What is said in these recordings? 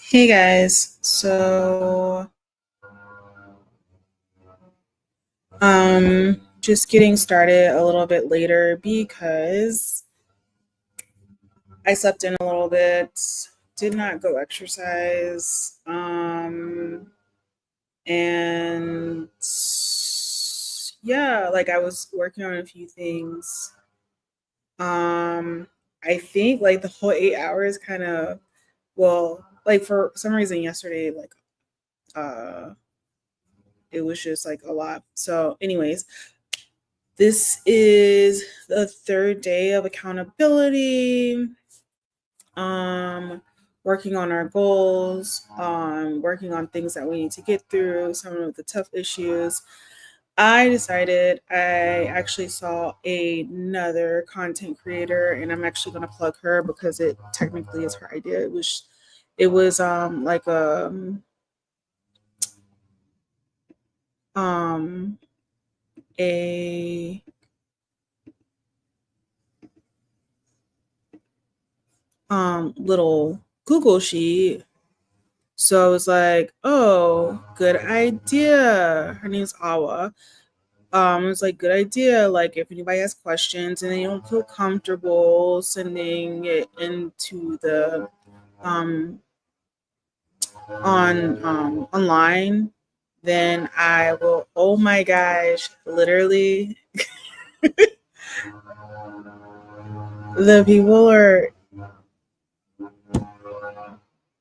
Hey guys, so just getting started a little bit later because I slept in a little bit, did not go exercise, and yeah, like I was working on a few things. Um, I think like the whole 8 hours kind of, well, like for some reason yesterday, like uh it was just like a lot. So, anyways, this is the third day of accountability. Um, Working on our goals, working on things that we need to get through, some of the tough issues. I decided I actually saw another content creator, and I'm actually going to plug her because it technically is her idea. It was like um a little Google sheet. So I was like, oh, good idea. Her name's Awa. It's like good idea. Like if anybody has questions and they don't feel comfortable sending it into the um on online, then I will, oh my gosh, literally the people are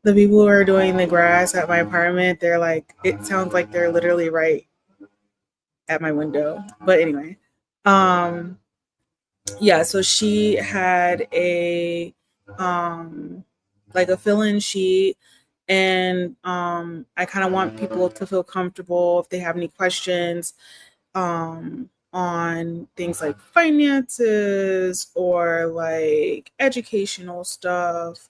the people who are doing the grass at my apartment, they're like, it sounds like they're literally right at my window. But anyway, um, yeah. So she had a like a fill-in sheet, and I kind of want people to feel comfortable if they have any questions on things like finances or like educational stuff.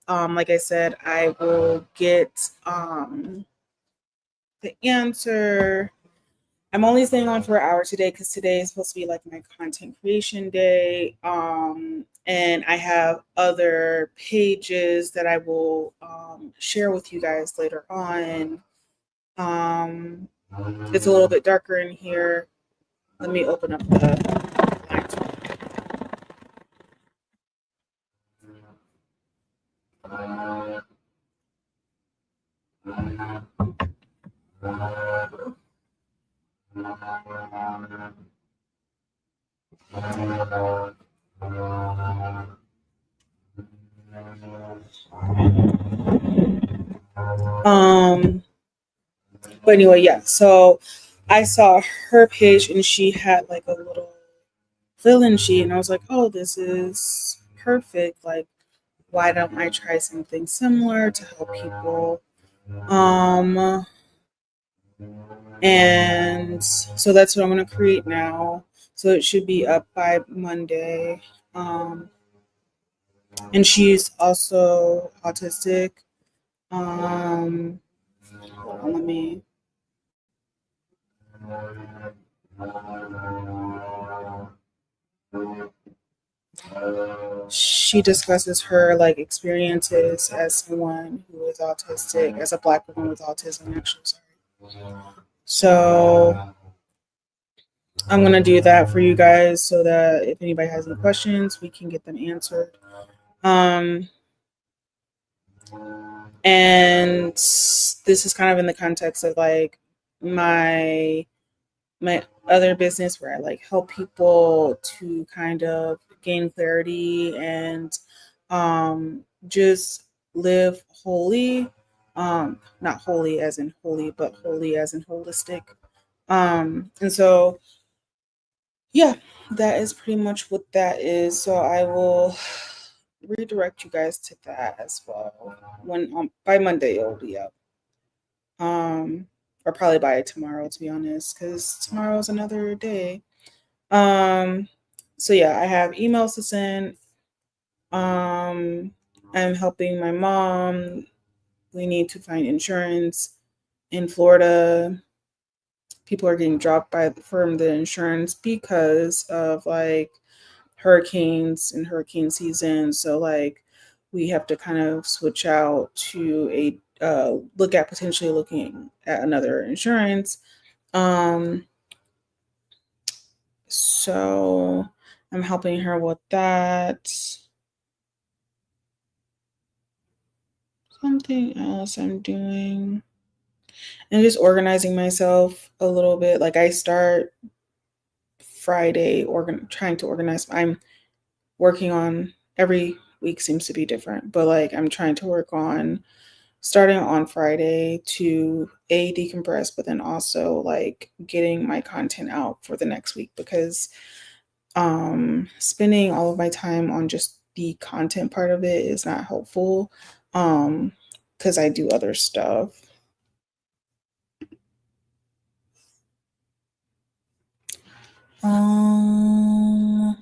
Like I said, I will get the answer. I'm only staying on for an hour today because today is supposed to be like my content creation day. And I have other pages that I will share with you guys later on. Um, it's a little bit darker in here. Let me open up the lines. Um, but anyway, yeah. So I saw her page and she had like a little fill-in sheet, and I was like, oh, this is perfect. Like, why don't I try something similar to help people? Um, and so that's what I'm gonna create now. So it should be up by Monday. Um, and she's also autistic. Um, hold on, let me. She discusses her like experiences as someone who is autistic, as a Black woman with autism. Actually, sorry. So I'm gonna do that for you guys so that if anybody has any questions, we can get them answered. Um, and this is kind of in the context of like my my other business where I like help people to kind of gain clarity and just live wholly. Not holy as in holy, but holy as in holistic. And so yeah, that is pretty much what that is. So I will redirect you guys to that as well. When by Monday it'll be up. Um, or probably by tomorrow, to be honest, because tomorrow's another day. Um, so yeah, I have emails to send. Um, I'm helping my mom. We need to find insurance in Florida. People are getting dropped from the insurance because of like hurricanes and hurricane season. So like we have to kind of switch out to a look at potentially looking at another insurance. Um, so I'm helping her with that. Something else I'm doing and just organizing myself a little bit. Like I start Friday trying to organize. I'm working on every week seems to be different, but like I'm trying to work on starting on Friday to a decompress, but then also like getting my content out for the next week because spending all of my time on just the content part of it is not helpful because I do other stuff. Um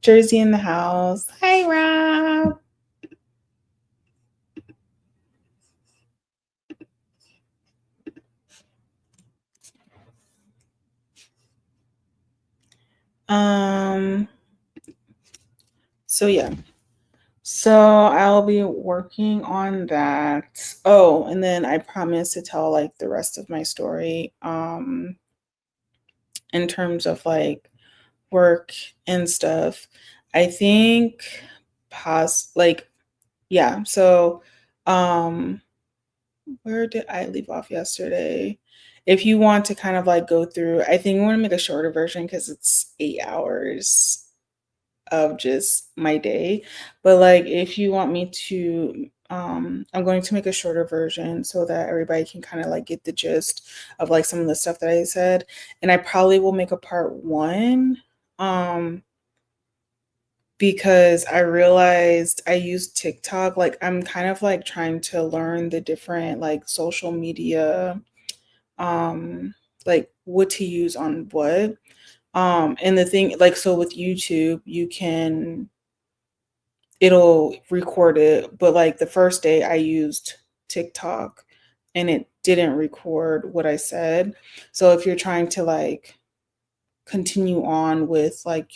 Jersey in the house. Hi Rob. Um so yeah. So I'll be working on that. Oh, and then I promise to tell like the rest of my story in terms of like work and stuff. I think like yeah, so um where did I leave off yesterday? If you want to kind of like go through, I think I want to make a shorter version because it's 8 hours of just my day. But like if you want me to I'm going to make a shorter version so that everybody can kind of like get the gist of like some of the stuff that I said. And I probably will make a part 1 um because I realized I use TikTok. Like I'm kind of like trying to learn the different like social media um like what to use on what. And the thing like so with YouTube, you can it'll record it, but like the first day I used TikTok and it didn't record what I said. So if you're trying to like continue on with like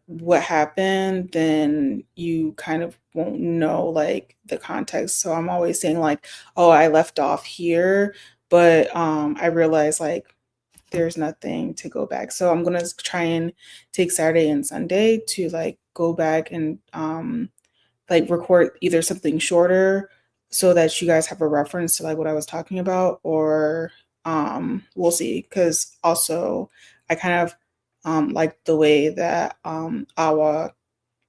what happened, then you kind of won't know like the context. So I'm always saying like, oh, I left off here, but I realized like there's nothing to go back. So I'm gonna try and take Saturday and Sunday to like go back and like record either something shorter so that you guys have a reference to like what I was talking about, or we'll see. Cause also I kind of like the way that Awa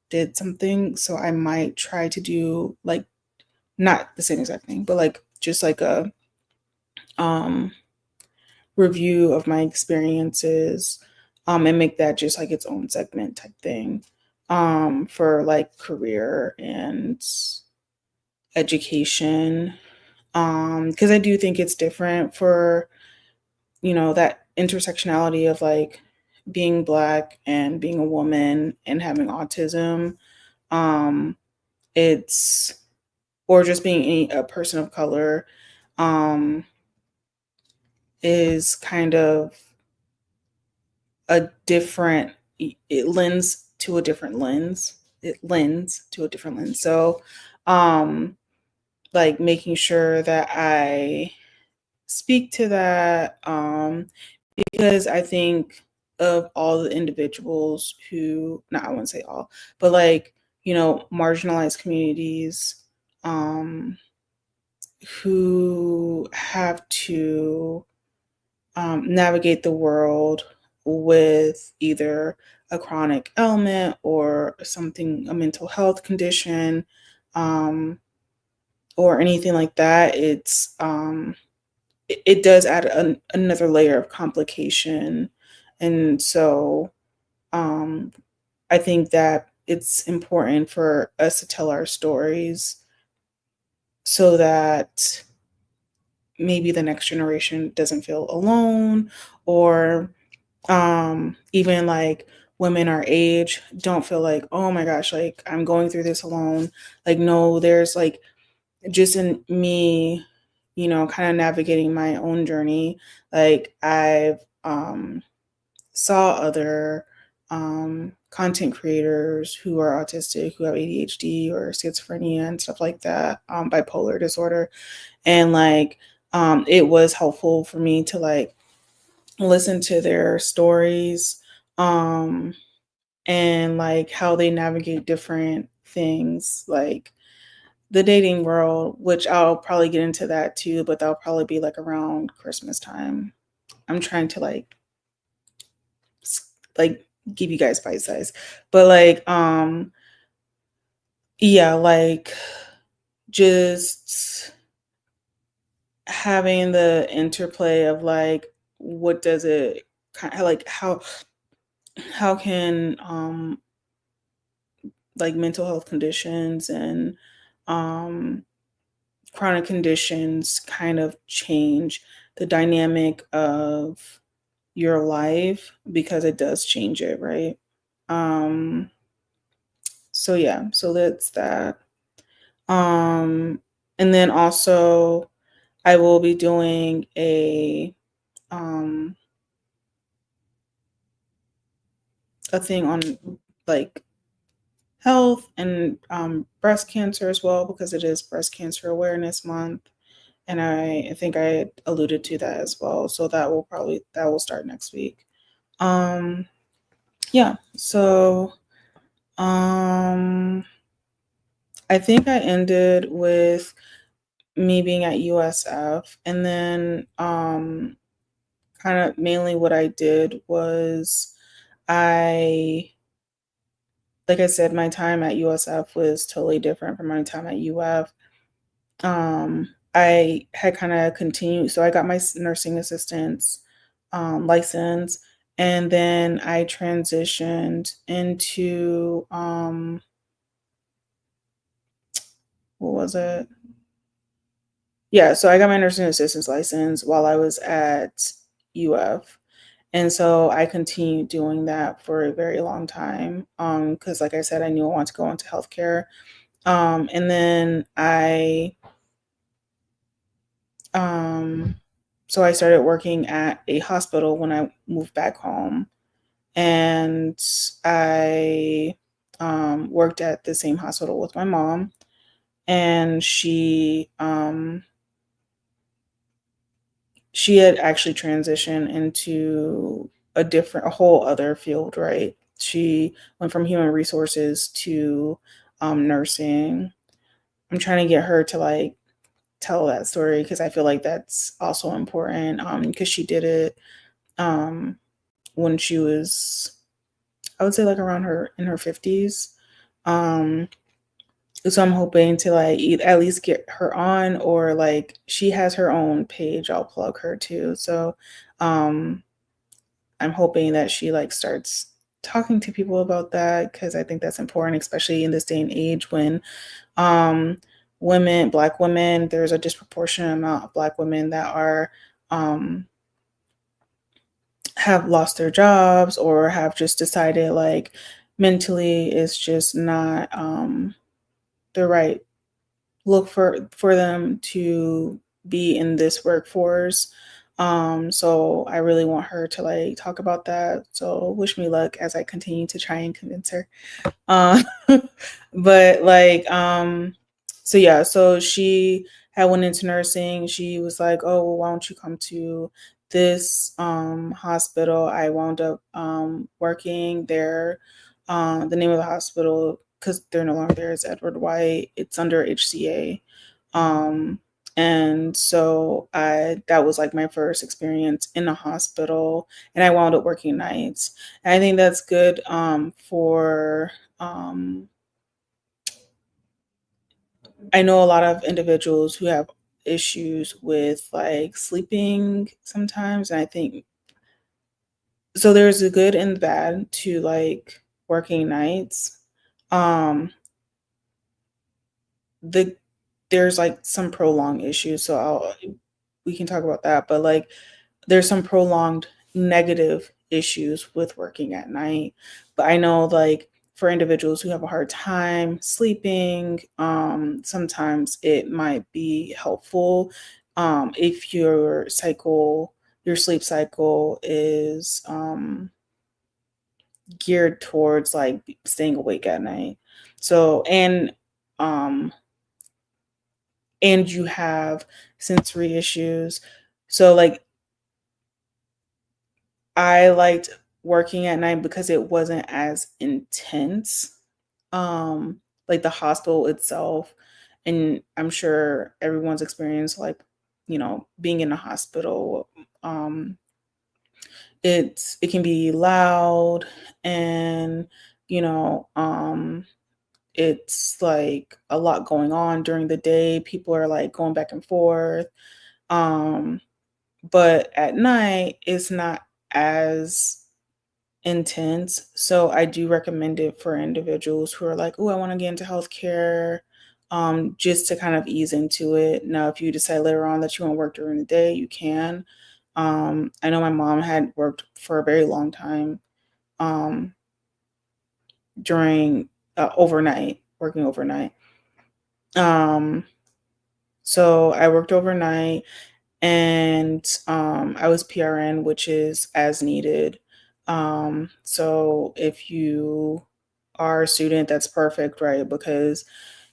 did something. So I might try to do like not the same exact thing, but like just like a um review of my experiences and make that just like its own segment type thing for like career and education because I do think it's different for that intersectionality of like being black and being a woman and having autism. um it's or just being a person of color um is kind of a different it lends to a different lens. It lends to a different lens. So like making sure that I speak to that because I think of all the individuals who not I wouldn't say all, but like, marginalized communities um who have to navigate the world with either a chronic ailment or something, a mental health condition, um, or anything like that. It does add another layer of complication, and so um, I think that it's important for us to tell our stories so that maybe the next generation doesn't feel alone, or even like women our age don't feel like, oh my gosh, like I'm going through this alone. Like no, there's like just in me, kind of navigating my own journey, like I've saw other content creators who are autistic, who have ADHD or schizophrenia and stuff like that, bipolar disorder. And like, it was helpful for me to like listen to their stories, um, and like how they navigate different things, like the dating world, which I'll probably get into that too, but that'll probably be like around Christmas time. I'm trying to like give you guys bite size. But like yeah, like just having the interplay of like what does it kind of like how can like mental health conditions and um chronic conditions kind of change the dynamic of your life, because it does change it, right? Um so yeah, so that's that. Um and then also I will be doing um a thing on like health and breast cancer as well, because it is breast cancer awareness month, and I think I alluded to that as well. So that will start next week. Um, yeah. So um, I think I ended with me being at USF, and then kind of mainly what I did was I like I said, my time at USF was totally different from my time at UF. I had kind of continued, so I got my nursing assistance license, and then I transitioned into what was it? Yeah, so I got my nursing assistance license while I was at UF. And so I continued doing that for a very long time. Because like I said, I knew I wanted to go into healthcare. And then um, so I started working at a hospital when I moved back home, and I worked at the same hospital with my mom, and she had actually transitioned into a whole other field, right? She went from human resources to nursing. I'm trying to get her to like tell that story because I feel like that's also important, because she did it um, when she was, I would say, like around her in her 50s. Um, so I'm hoping to like at least get her on, or like she has her own page. I'll plug her too. So um, I'm hoping that she like starts talking to people about that, because I think that's important, especially in this day and age when um, black women, there's a disproportionate amount of black women that are um, have lost their jobs or have just decided like mentally it's just not the right look for them to be in this workforce. So I really want her to like talk about that. So wish me luck as I continue to try and convince her. Uh, but like, so yeah, so she had went into nursing. She was like, "Oh, well, why don't you come to this hospital?" I wound up working there. The name of the hospital, because they're no longer there, is Edward White. It's under HCA. Um, and so I that was like my first experience in a hospital, and I wound up working nights. And I think that's good for um, I know a lot of individuals who have issues with like sleeping sometimes, and I think so. There's a good and bad to like working nights. Um, the there's like some prolonged issues, so we can talk about that. But like, there's some prolonged negative issues with working at night. But I know like for individuals who have a hard time sleeping, sometimes it might be helpful if your sleep cycle is geared towards like staying awake at night. So, um, and you have sensory issues. So, like, I liked working at night because it wasn't as intense, like the hospital itself. And I'm sure everyone's experienced like, being in a hospital. It can be loud and, you know, it's like a lot going on during the day. People are like going back and forth. Um, but at night it's not as intense. So I do recommend it for individuals who are like, oh, I want to get into healthcare, just to kind of ease into it. Now, if you decide later on that you want to work during the day, you can. I know my mom had worked for a very long time um, during overnight, working overnight. Um, so I worked overnight and I was PRN, which is as needed. So if you are a student, that's perfect, right? Because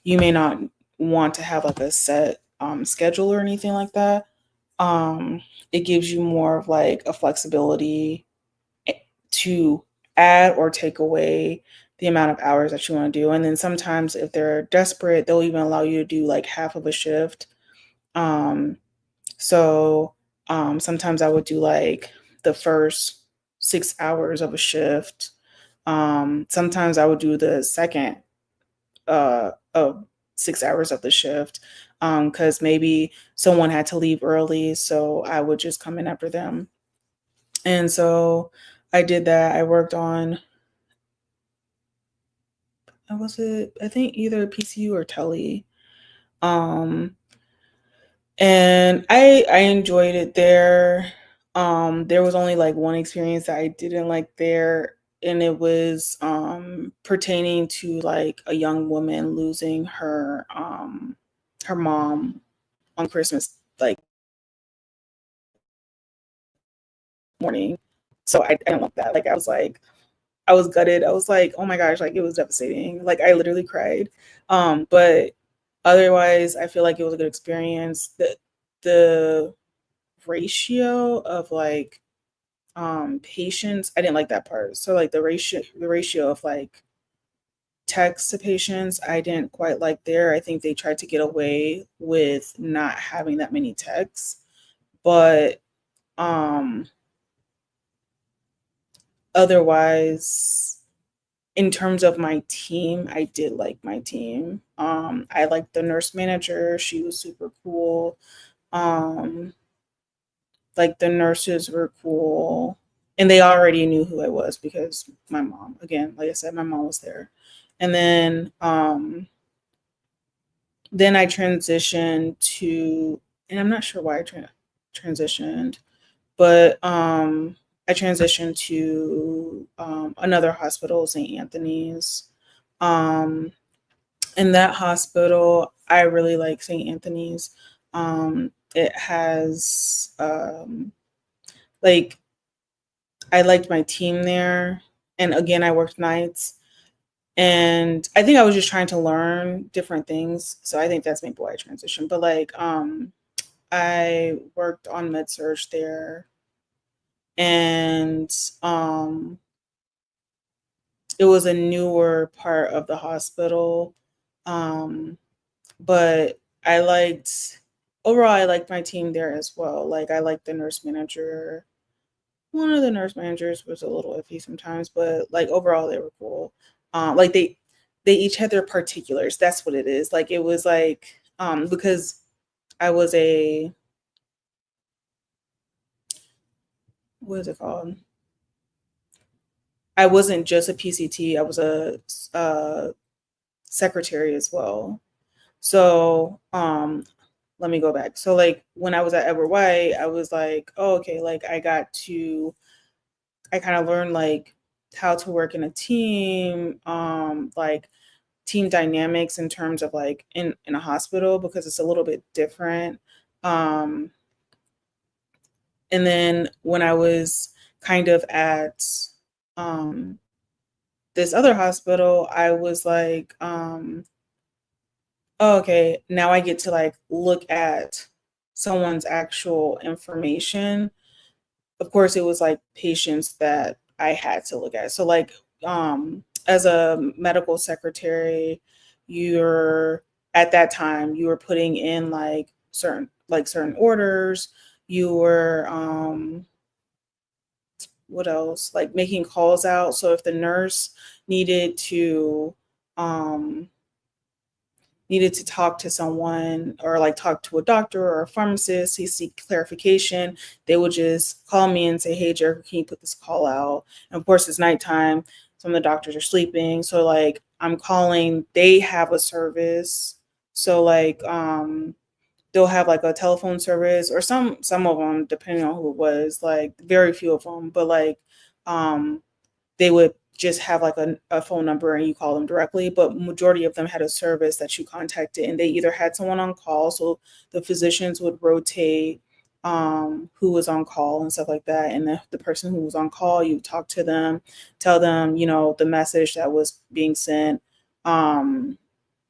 you may not want to have like a set schedule or anything like that. It gives you more of like a flexibility to add or take away the amount of hours that you want to do. And then sometimes if they're desperate, they'll even allow you to do like half of a shift. Um, so sometimes I would do like the first 6 hours of a shift. Sometimes I would do the second of 6 hours of the shift because maybe someone had to leave early, so I would just come in after them. And so I did that. I worked on, I think either PCU or Tele. Um, and I enjoyed it there. There was only like one experience that I didn't like there, and it was pertaining to like a young woman losing her mom on Christmas like morning. So I didn't like that. Like I was gutted. I was like, oh my gosh, like it was devastating. Like I literally cried. But otherwise I feel like it was a good experience. The ratio of like patients, I didn't like that part. So like the ratio of like techs to patients, I didn't quite like there. I think they tried to get away with not having that many techs. But um otherwise, in terms of my team, I did like my team. I liked the nurse manager. She was super cool. Um, like the nurses were cool. And they already knew who I was because my mom, again, like I said, my mom was there. And then I transitioned to, and I'm not sure why I transitioned, but I transitioned to another hospital, St. Anthony's. Um, in that hospital, I really like St. Anthony's. It has like I liked my team there, and again, I worked nights, and I think I was just trying to learn different things. So I think that's maybe why I transitioned. But like, I worked on med surge there, and um, it was a newer part of the hospital. Um, but I liked overall I liked my team there as well. Like I liked the nurse manager. One of the nurse managers was a little iffy sometimes, but like overall they were cool. Like they each had their particulars. That's what it is. Like it was like because I was a what is it called? I wasn't just a PCT. I was a secretary as well. So let me go back. So like when I was at Edward White, I was like, oh, okay, like I kind of learned like how to work in a team, like team dynamics in terms of like in a hospital because it's a little bit different. Um, and then when I was kind of at um, this other hospital, I was like, oh, okay, now I get to like look at someone's actual information. Of course, it was like patients that I had to look at. So like as a medical secretary, you're at that time you were putting in like certain orders. You were what else? Like making calls out. So if the nurse needed to um needed to talk to someone or like talk to a doctor or a pharmacist, he seek clarification, they would just call me and say, "Hey, Jericho, can you put this call out?" And of course, it's nighttime. Some of the doctors are sleeping. So like I'm calling, they have a service. So like they'll have like a telephone service or some of them, depending on who it was, like very few of them, but like um they would just have like a phone number and you call them directly, but majority of them had a service that you contacted and they either had someone on call, so the physicians would rotate who was on call and stuff like that, and the person who was on call, you talk to them, tell them, the message that was being sent. um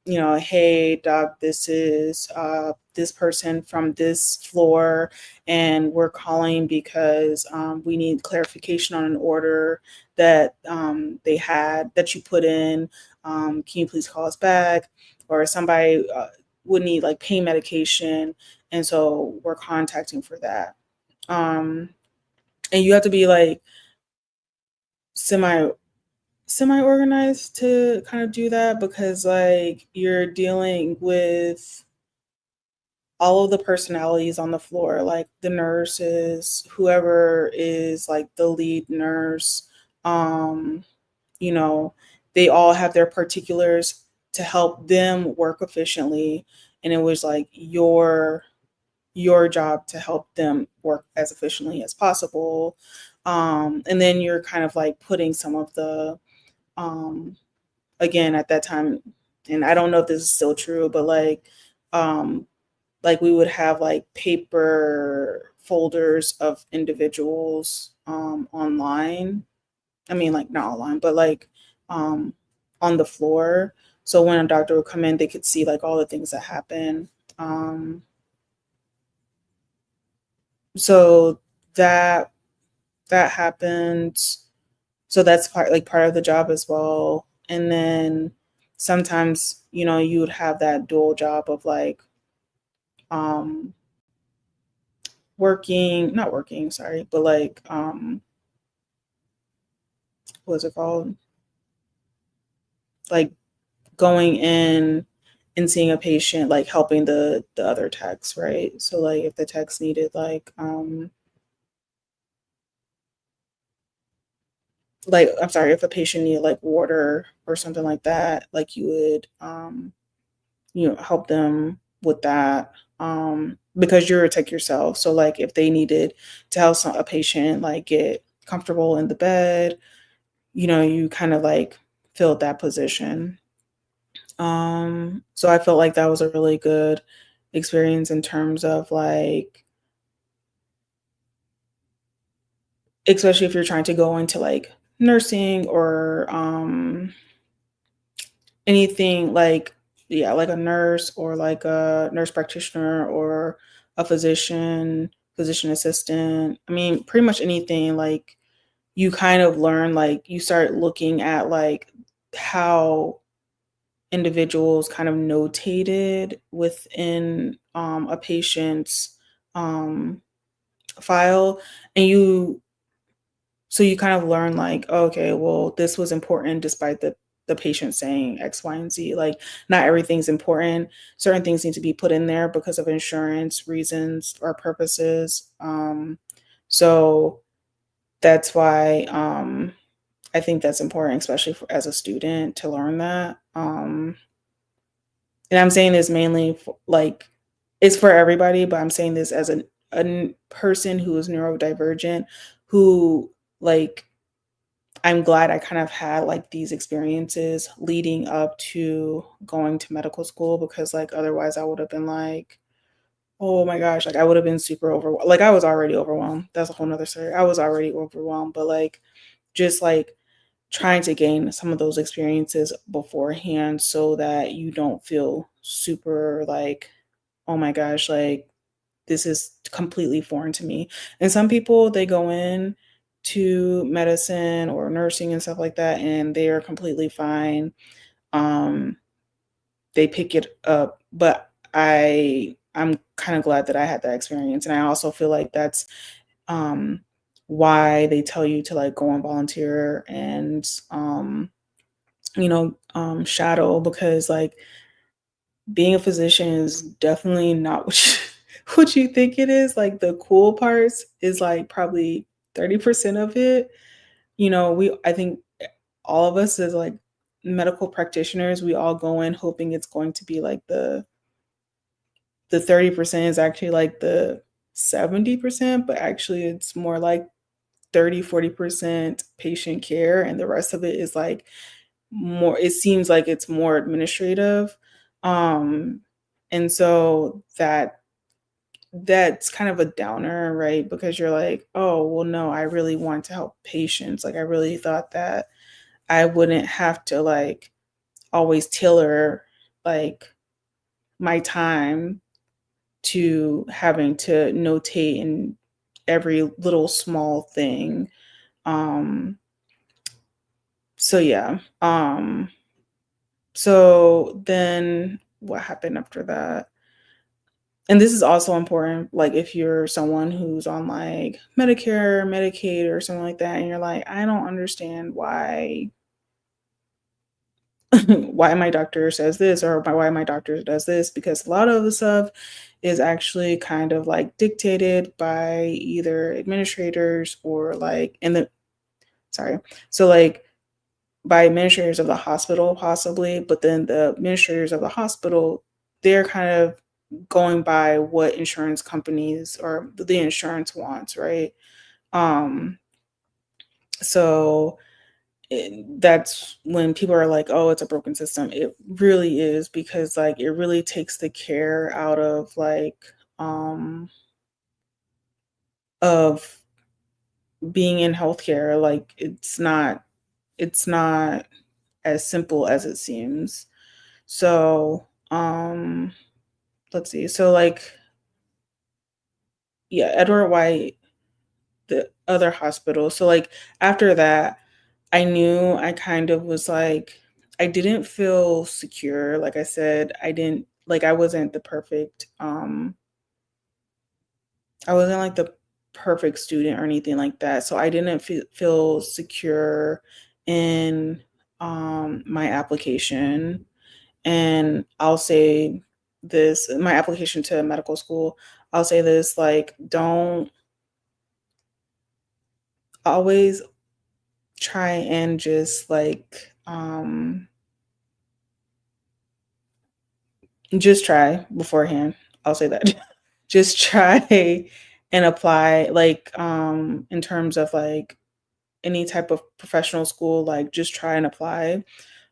"Hey, doc, this is this person from this floor, and we're calling because we need clarification on an order that they had that you put in. Can you please call us back?" Or somebody would need like pain medication, and so we're contacting for that. Um, and you have to be like semi semi organized to kind of do that because like you're dealing with all of the personalities on the floor, like the nurses, whoever is like the lead nurse. um you know they all have their particulars to help them work efficiently, and it was like your job to help them work as efficiently as possible. And then you're kind of like putting some of the um again at that time, and I don't know if this is still true, but um like we would have like paper folders of individuals online. I mean, like not online, but like um on the floor. So when a doctor would come in, they could see like all the things that happen. Um so that that happened. So that's part of the job as well. And then sometimes, you would have that dual job of like um working, not working, sorry, but like what's it called? Like going in and seeing a patient, like helping the other techs, right? So like if the techs needed like I'm sorry, if a patient needed like water or something like that, like you would help them with that. Because you're a tech yourself. So like if they needed to help a patient like get comfortable in the bed, you kind of like filled that position. So I felt like that was a really good experience in terms of like, especially if you're trying to go into like nursing or anything like, yeah, like a nurse or like a nurse practitioner or a physician assistant. I mean, pretty much anything. Like you kind of learn, like you start looking at like how individuals kind of notated within a patient's um, file, and you kind of learn like, oh, okay, well, this was important despite the patient saying X, Y, and Z. Like not everything's important. Certain things need to be put in there because of insurance reasons or purposes. So that's why I think that's important, especially as a student, to learn that. And I'm saying this mainly for, like, it's for everybody, but I'm saying this as a person who is neurodivergent, who like I'm glad I kind of had like these experiences leading up to going to medical school because like otherwise I would have been like, oh my gosh, like I would have been super overwhelmed. Like I was already overwhelmed. That's a whole nother story. I was already overwhelmed, but like just like trying to gain some of those experiences beforehand so that you don't feel super like, oh my gosh, like this is completely foreign to me. And some people they go in to medicine or nursing and stuff like that and they are completely fine. Um they pick it up, but I'm kind of glad that I had that experience and I also feel like that's um why they tell you to like go and volunteer and shadow because like being a physician is definitely not what you, what you think it is. Like the cool parts is like probably 30% of it. I think all of us as like medical practitioners, we all go in hoping it's going to be like the 30% is actually like the 70%, but actually it's more like 30-40% patient care and the rest of it is like more it seems like it's more administrative. um and so that's kind of a downer, right? Because you're like, oh well, no, I really want to help patients. Like I really thought that I wouldn't have to like always tailor like my time to having to notate in every little small thing. Um so yeah. So then what happened after that? And this is also important, like if you're someone who's on like Medicare, Medicaid, or something like that, and you're like, I don't understand why why my doctor says this or why my doctor does this, because a lot of the stuff is actually kind of like dictated by either administrators or like in the sorry. So like by administrators of the hospital possibly, but then the administrators of the hospital, they're kind of going by what insurance companies or the insurance wants, right? um so that's when people are like, oh, it's a broken system. It really is, because like it really takes the care out of like of being in healthcare. Like it's not as simple as it seems. So, let's see. So like, yeah, Edward White, the other hospital. So like after that, I knew I kind of was like I didn't feel secure. Like I said, I wasn't the perfect I wasn't like the perfect student or anything like that. So I didn't feel secure in my application. And I'll say this, my application to medical school, I'll say this, like, don't always try and just try beforehand. I'll say that. Just try and apply, like, in terms of like any type of professional school, like just try and apply.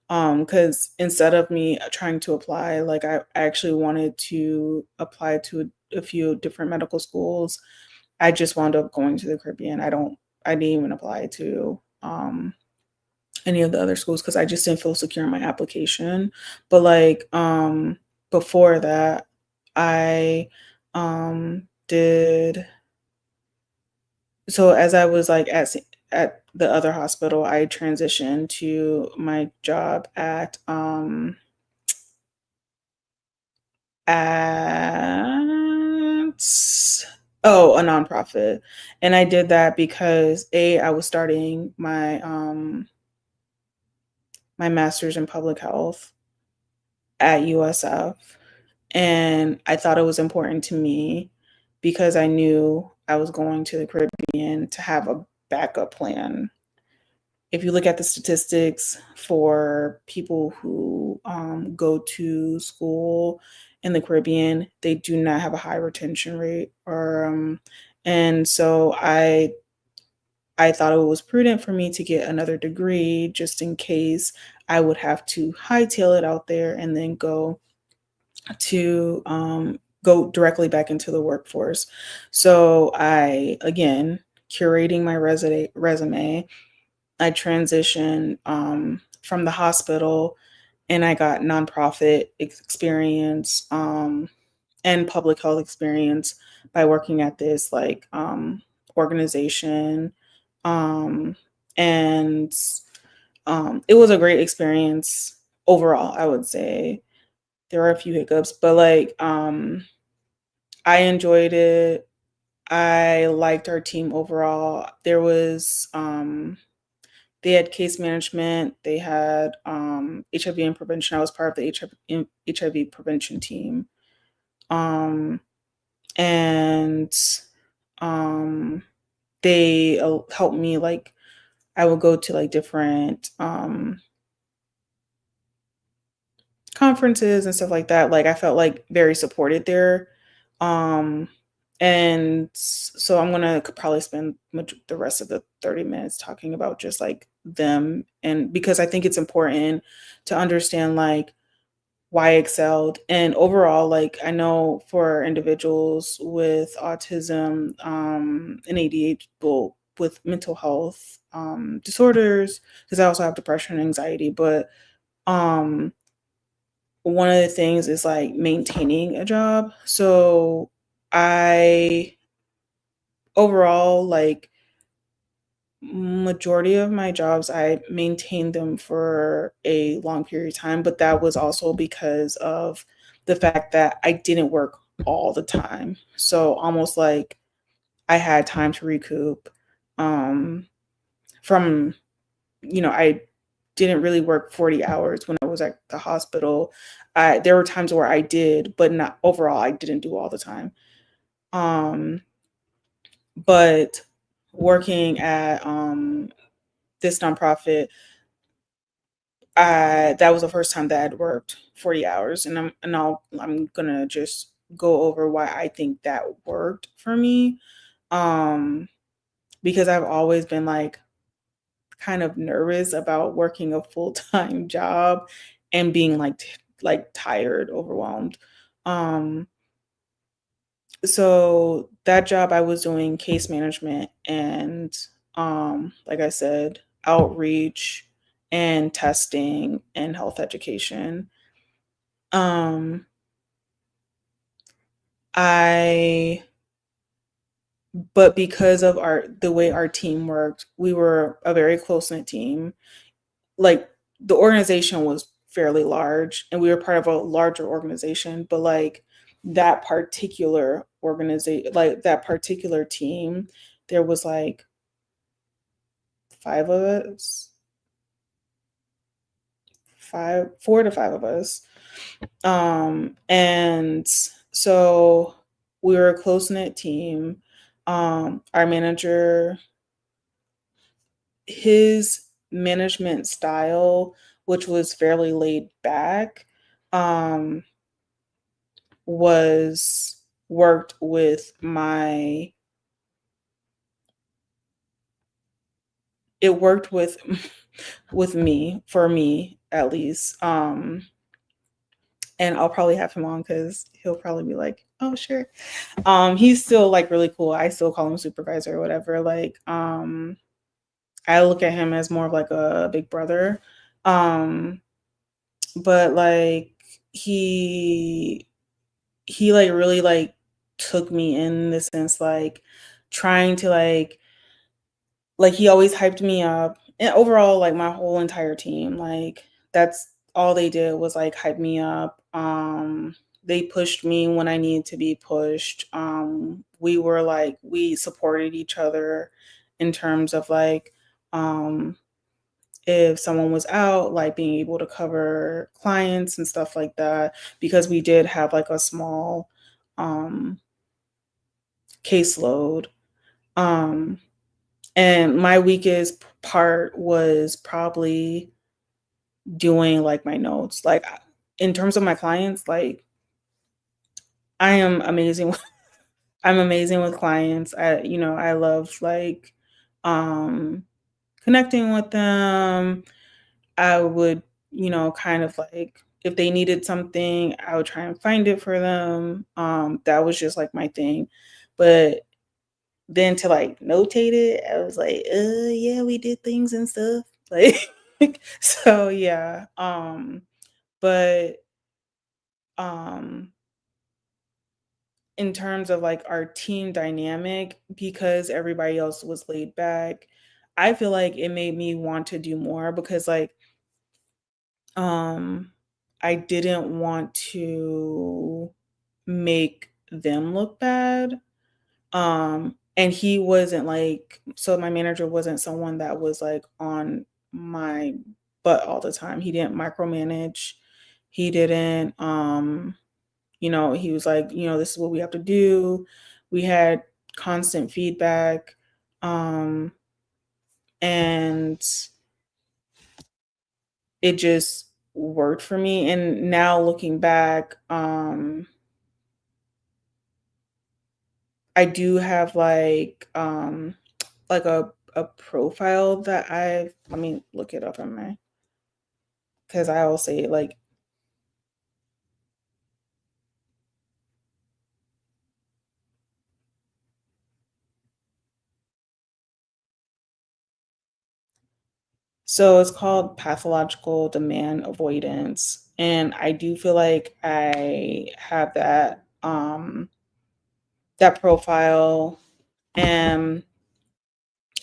Because instead of me trying to apply, like I actually wanted to apply to a few different medical schools. I just wound up going to the Caribbean. I didn't even apply to any of the other schools because I just didn't feel secure in my application. But like before that, I did so as I was like at the other hospital, I transitioned to my job at a nonprofit. And I did that because I was starting my master's in public health at USF, and I thought it was important to me because I knew I was going to the Caribbean to have a backup plan. If you look at the statistics for people who go to school in the Caribbean, they do not have a high retention rate. And so I thought it was prudent for me to get another degree just in case I would have to hightail it out there and then go directly back into the workforce. So I, again, curating my resume, I transitioned from the hospital and I got nonprofit experience and public health experience by working at this organization. Um, and It was a great experience overall, I would say. There were a few hiccups, but I enjoyed it. I liked our team overall. They had case management, they had HIV and prevention. I was part of the HIV prevention team. Um, and um, they helped me, like, I would go to like different conferences and stuff like that. Like, I felt like very supported there. Um, so I'm gonna probably spend the rest of the 30 minutes talking about just like them, and because I think it's important to understand like why I excelled and overall. Like, I know for individuals with autism and ADHD, well, with mental health disorders, because I also have depression and anxiety, but um one of the things is like maintaining a job. So I overall, like, majority of my jobs, I maintained them for a long period of time, but that was also because of the fact that I didn't work all the time. So almost like I had time to recoup um from, I didn't really work 40 hours when I was at the hospital. There were times where I did, but not overall. I didn't do all the time. Um, but working at this nonprofit, that was the first time that I'd worked 40 hours, and I'm gonna just go over why I think that worked for me. Um, because I've always been like kind of nervous about working a full-time job and being like tired, overwhelmed. Um, so that job, I was doing case management and like I said, outreach and testing and health education. Um, I but because of the way our team worked, we were a very close-knit team. Like, the organization was fairly large and we were part of a larger organization, but like that particular team, there was like 5 of us, 4 to 5 of us. And so we were a close-knit team. Our manager, his management style, which was fairly laid back, um, was worked with my it worked with with me, for me at least. And I'll probably have him on because he'll probably be like, oh sure. He's still like really cool. I still call him supervisor or whatever. Like, I look at him as more of like a big brother. Um, but like he he like really like took me in the sense, like trying to like he always hyped me up. And overall, like my whole entire team, like that's all they did was like hype me up. They pushed me when I needed to be pushed. We supported each other in terms of like um if someone was out, like being able to cover clients and stuff like that, because we did have like a small um caseload. Um and my weakest part was probably doing like my notes. Like, in terms of my clients, like I am amazing. I'm amazing with clients. I love like um connecting with them. I would, kind of like if they needed something, I would try and find it for them. That was just like my thing. But then to like notate it, I was like, yeah, we did things and stuff. Like so yeah. But um in terms of like our team dynamic, because everybody else was laid back, I feel like it made me want to do more because like um I didn't want to make them look bad. And he wasn't like, so my manager wasn't someone that was like on my butt all the time. He didn't micromanage. He didn't he was like, this is what we have to do. We had constant feedback. And it just worked for me. And now looking back, I do have like a profile that let me look it up on my, because I will say like, so it's called pathological demand avoidance. And I do feel like I have that profile. And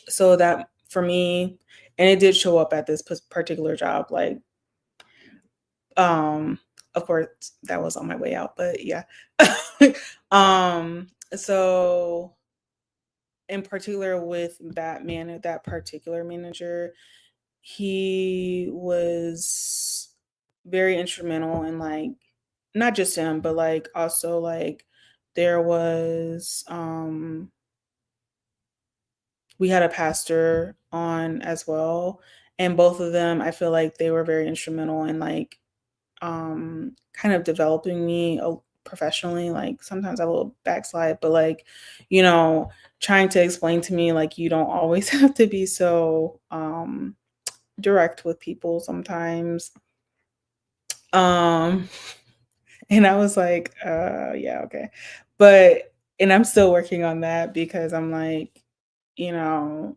so that for me, and it did show up at this particular job, like, um, of course that was on my way out, but yeah. So in particular with that particular manager, he was very instrumental in like not just him, but like also like there was we had a pastor on as well, and both of them I feel like they were very instrumental in like kind of developing me professionally. Like sometimes I will backslide, but like trying to explain to me like you don't always have to be so direct with people sometimes. um and I was like, yeah, okay. But and I'm still working on that because I'm like, you know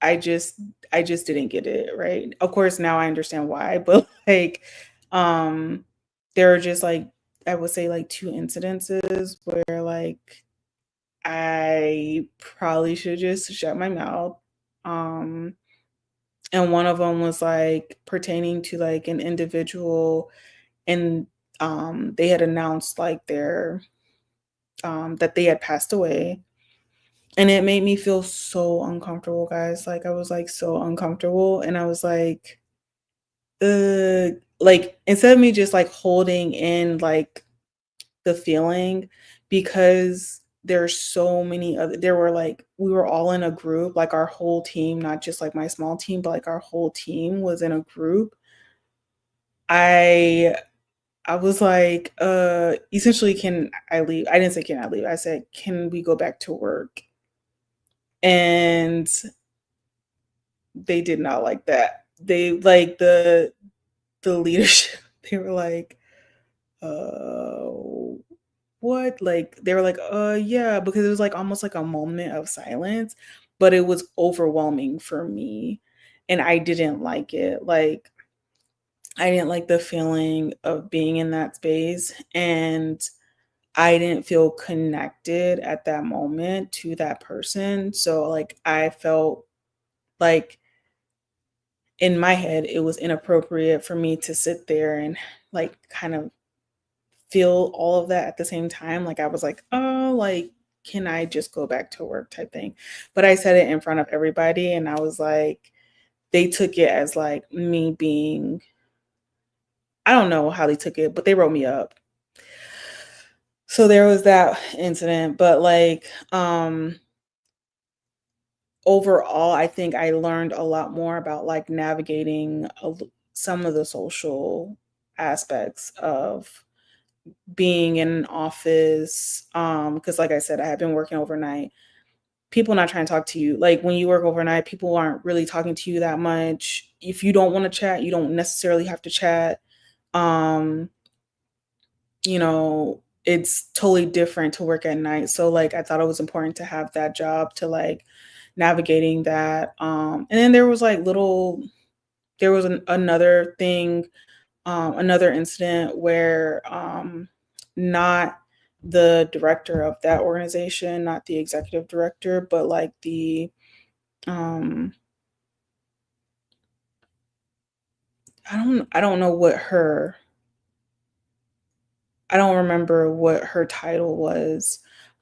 I just I just didn't get it, right? Of course, now I understand why, but like there are just like I would say like two incidences where like I probably should just shut my mouth. Um and one of them was like pertaining to like an individual, and they had announced like their that they had passed away, and it made me feel so uncomfortable, guys. Like I was like so uncomfortable, and I was like instead of me just like holding in like the feeling, because there's so many other there were like we were all in a group, like our whole team, not just like my small team, but like our whole team was in a group. I I was like, essentially, can I leave? I didn't say can I leave. I said, can we go back to work? And they did not like that. They like the leadership. They were like, uh what? Like they were like, yeah, because it was like almost like a moment of silence, but it was overwhelming for me. And I didn't like it. Like I didn't like the feeling of being in that space. And I didn't feel connected at that moment to that person. So like I felt like in my head it was inappropriate for me to sit there and like kind of feel all of that at the same time. Like I was like, "Oh, like can I just go back to work?" type thing. But I said it in front of everybody, and I was like they took it as like me being, I don't know how they took it, but they wrote me up. So there was that incident, but like overall I think I learned a lot more about like navigating some of the social aspects of being in an office, because like I said, I have been working overnight. people not trying to talk to you. Like when you work overnight, people aren't really talking to you that much. If you don't want to chat, you don't necessarily have to chat. Um, you know, it's totally different to work at night. So like I thought it was important to have that job to like navigating that. And then there was like another thing, another incident where not the director of that organization, not the executive director, but like the um I don't know what her I don't remember what her title was,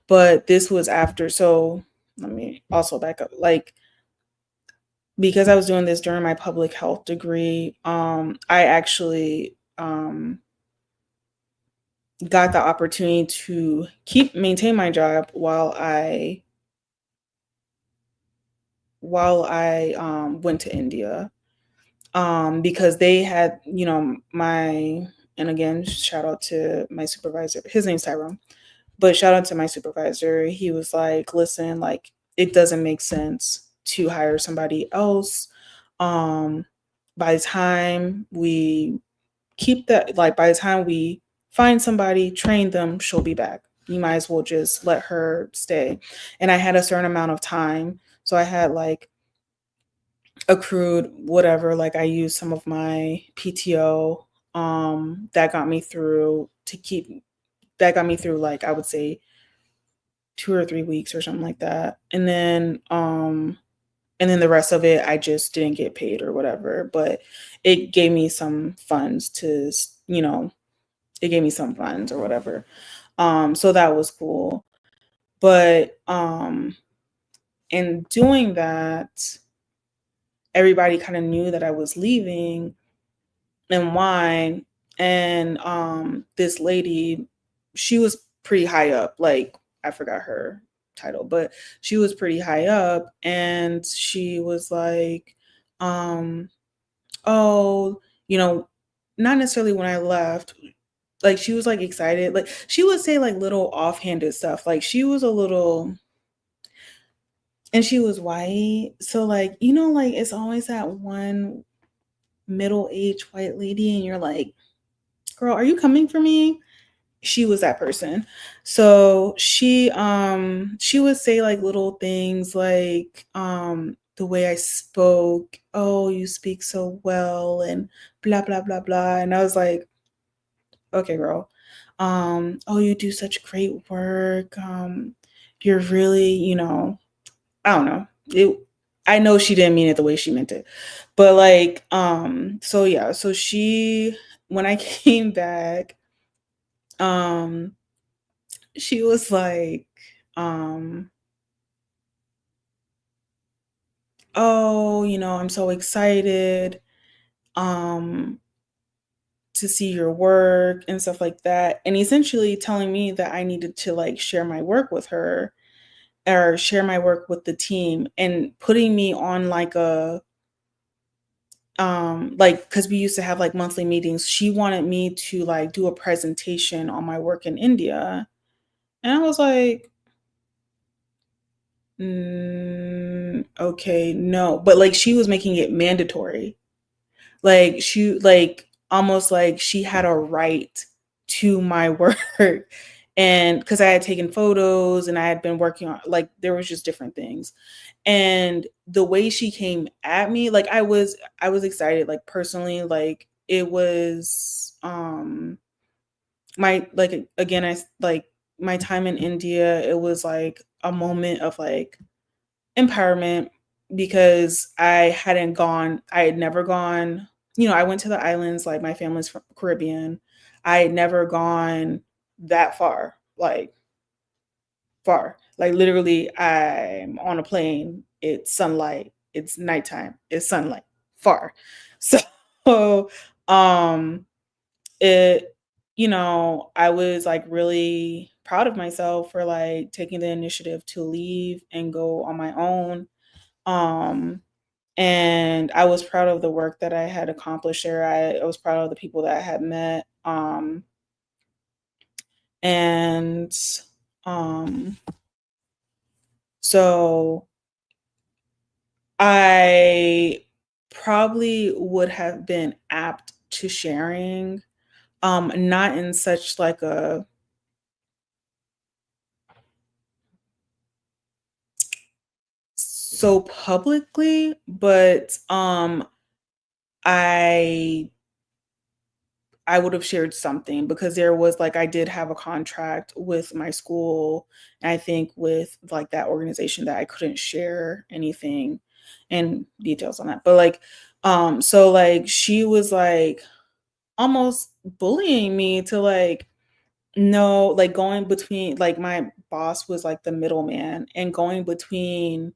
but this was after. So let me also back up. Like because I was doing this during my public health degree, I actually got the opportunity to maintain my job while I went to India, because they had, you know, and again, shout out to my supervisor. His name's Tyrone, but shout out to my supervisor. He was like, listen, like, it doesn't make sense to hire somebody else. Um, by the time we by the time we find somebody, train them, she'll be back. You might as well just let her stay. And I had a certain amount of time. So I had like accrued whatever, like I used some of my PTO, that got me through like I would say 2 or 3 weeks or something like that. And then the rest of it I just didn't get paid or whatever, but it gave me some funds to, you know, it gave me some funds or whatever. So that was cool. But in doing that, everybody kind of knew that I was leaving and why. And this lady, she was pretty high up, like I forgot her title, but she was pretty high up, and she was like, um, oh, you know, not necessarily when I left, like she was like excited. Like she would say like little offhanded stuff. Like she was a little and she was white. So like, you know, like it's always that one middle-aged white lady and you're like, girl, are you coming for me? She was that person. So she would say like little things like the way I spoke, oh, you speak so well and blah blah blah blah. And I was like, okay, girl. Oh, you do such great work. You're really, you know, I don't know. I know she didn't mean it the way she meant it. But like, so yeah, so she when I came back, um, she was like, um, oh, you know, I'm so excited um to see your work and stuff like that. And essentially telling me that I needed to like share my work with her or share my work with the team and putting me on like because we used to have like monthly meetings. She wanted me to like do a presentation on my work in India, and I was like, okay, no, but like she was making it mandatory, like she like almost like she had a right to my work. And because I had taken photos and I had been working on, like, there was just different things. And the way she came at me, like I was excited, like personally, like it was my like again I like my time in India, it was like a moment of like empowerment because I had never gone, you know, I went to the islands, like my family's from Caribbean. I had never gone that far, like far. Like literally I'm on a plane, it's sunlight, it's nighttime, it's sunlight, far. So um it you know, I was like really proud of myself for like taking the initiative to leave and go on my own. um and I was proud of the work that I had accomplished there. I was proud of the people that I had met. And um So I probably would have been apt to sharing, not in such like a so publicly, but I I would have shared something because there was like I did have a contract with my school, and I think with like that organization that I couldn't share anything and details on that. But like so like she was like almost bullying me to like no, like going between like my boss was like the middleman and going between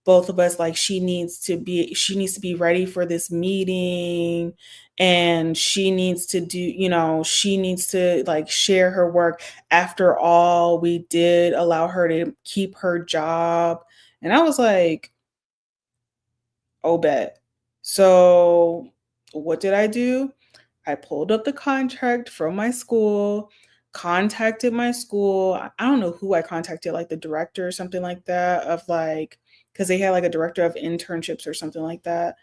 both of us like she needs to be ready for this meeting and she needs to like share her work. After all, we did allow her to keep her job. And I was like, oh, bet. So what did I do? I pulled up the contract from my school, contacted my school. I don't know who I contacted, like the director or something like that, of like, because they had like a director of internships or something like that,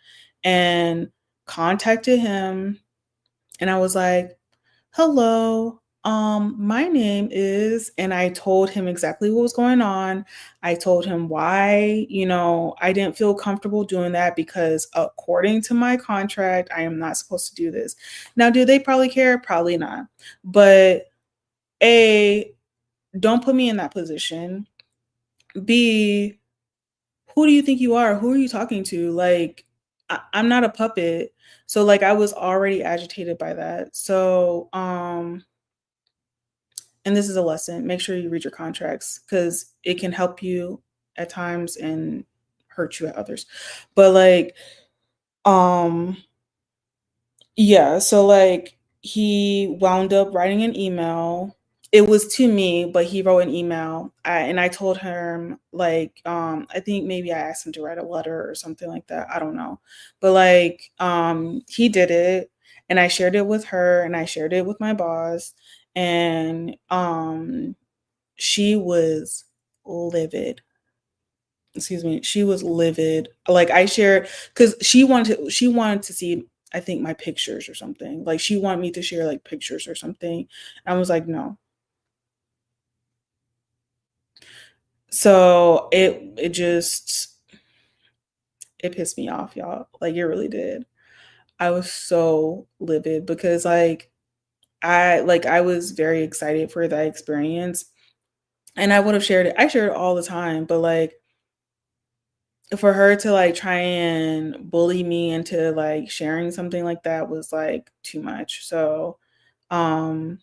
and contacted him. And I was like, hello, my name is, and I told him exactly what was going on. I told him why, I didn't feel comfortable doing that because according to my contract, I am not supposed to do this. Now, do they probably care? Probably not. But A, don't put me in that position. B, who do you think you are? Who are you talking to? Like, I'm not a puppet. So like I was already agitated by that. So and this is a lesson, make sure you read your contracts because it can help you at times and hurt you at others. But like um yeah, so like he wound up writing an email. It was to me, but he wrote an email. And I told him like I think maybe I asked him to write a letter or something like that. I don't know. But like he did it, and I shared it with her and I shared it with my boss, and she was livid. Excuse me. She was livid. Like I shared cuz she wanted to see, I think, my pictures or something. Like she wanted me to share like pictures or something. I was like, "No." So it just it pissed me off, y'all. Like it really did. I was so livid because I was very excited for that experience, and I would have shared it. I share it all the time, but like for her to like try and bully me into like sharing something like that was like too much. So um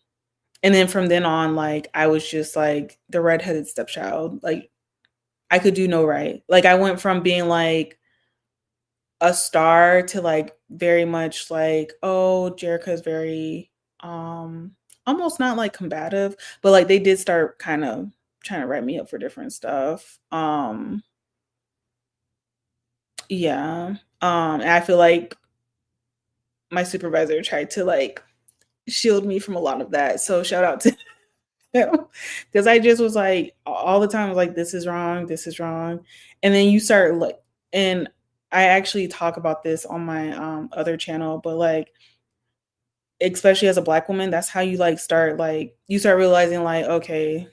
and then from then on, like I was just like the redheaded stepchild. Like I could do no right. Like I went from being like a star to like very much like, oh, Jerica's very almost not like combative, but like they did start kind of trying to write me up for different stuff. Yeah. And I feel like my supervisor tried to like shield me from a lot of that. So shout out to him. Because I just was like all the time I was like, this is wrong, this is wrong. And then you start like, and I actually talk about this on my other channel, but like especially as a black woman, that's how you like you start realizing like, okay,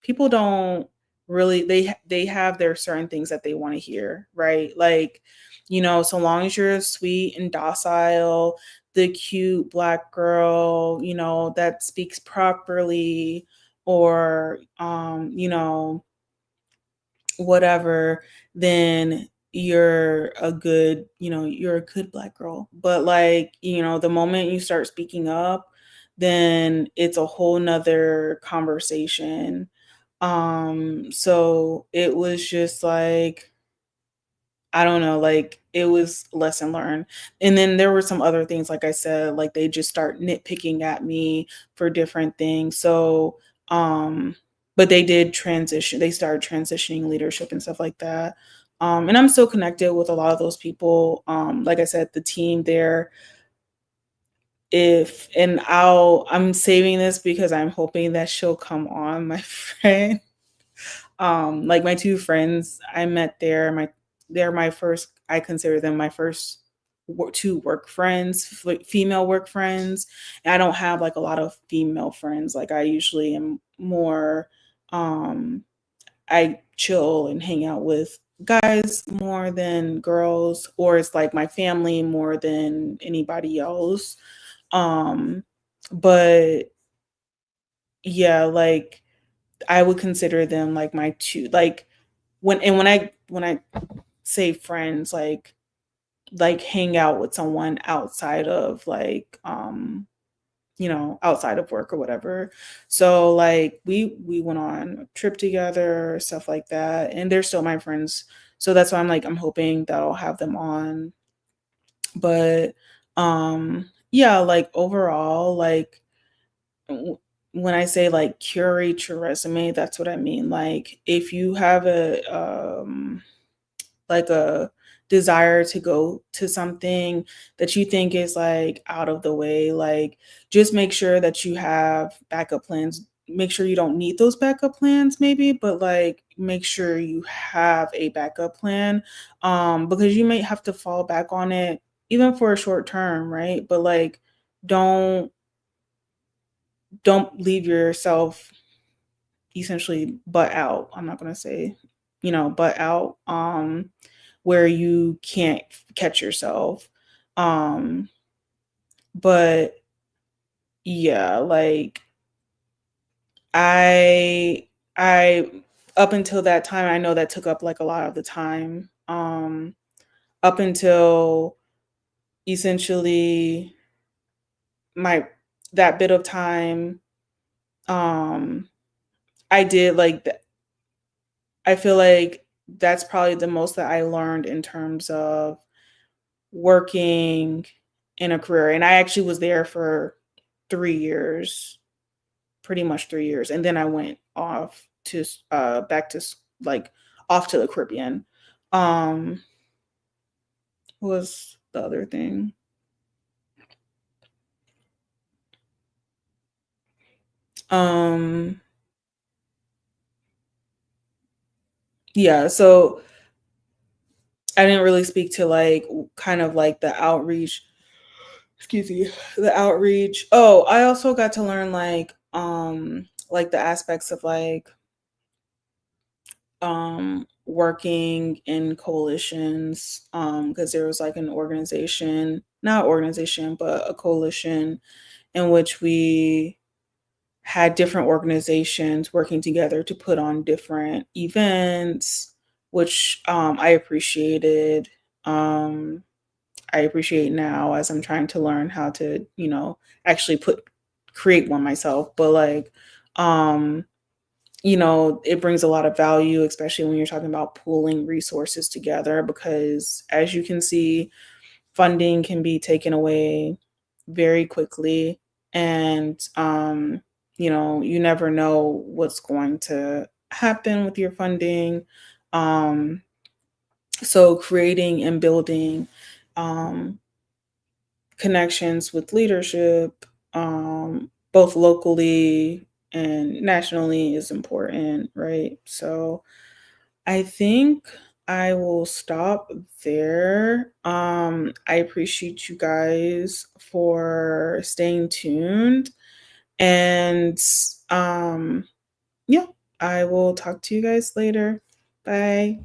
people don't really they have their certain things that they want to hear, right? Like, so long as you're sweet and docile, the cute black girl, that speaks properly, or whatever, then you're a good black girl. But like, the moment you start speaking up, then it's a whole nother conversation. So it was just like, I don't know, like it was lesson learned. And then there were some other things, like I said, like they just start nitpicking at me for different things. So, but they started transitioning leadership and stuff like that. And I'm still connected with a lot of those people. Like I said, the team there, I'm saving this because I'm hoping that she'll come on, my friend. Like my two friends I met there, they're my first, I consider them my first two work friends, female work friends. And I don't have like a lot of female friends. Like I usually am more, um, I chill and hang out with guys more than girls, or it's like my family more than anybody else. Um, but yeah, like I would consider them like my two, like when I say friends, like hang out with someone outside of like outside of work or whatever. So like we went on a trip together, stuff like that, and they're still my friends. So that's why I'm hoping that I'll have them on. But yeah, like overall, like w- when I say like curate your resume, that's what I mean. Like if you have a desire to go to something that you think is like out of the way, like just make sure that you have backup plans. Make sure you don't need those backup plans maybe, but like make sure you have a backup plan, because you may have to fall back on it even for a short term, right? But like don't don't leave yourself essentially butt out. I'm not going to say, butt out, where you can't catch yourself. Um, but yeah, like I, I, up until that time, I know that took up like a lot of the time. Up until essentially my, that bit of time, um, I did like, I feel like that's probably the most that I learned in terms of working in a career. And I actually was there for 3 years, pretty much 3 years. And then I went off to, back to, like, off to the Caribbean. Um, what was the other thing? Um, yeah, so I didn't really speak to like kind of like the outreach, excuse me, the outreach. Oh, I also got to learn like the aspects of like working in coalitions, because there was like an organization, not organization, but a coalition in which we had different organizations working together to put on different events, which I appreciated. Um, I appreciate now as I'm trying to learn how to, actually create one myself. But like, um, it brings a lot of value, especially when you're talking about pooling resources together, because as you can see, funding can be taken away very quickly. And, you never know what's going to happen with your funding. Um, so creating and building, um, connections with leadership, both locally and nationally, is important, right? So I think I will stop there. I appreciate you guys for staying tuned. And yeah, I will talk to you guys later. Bye.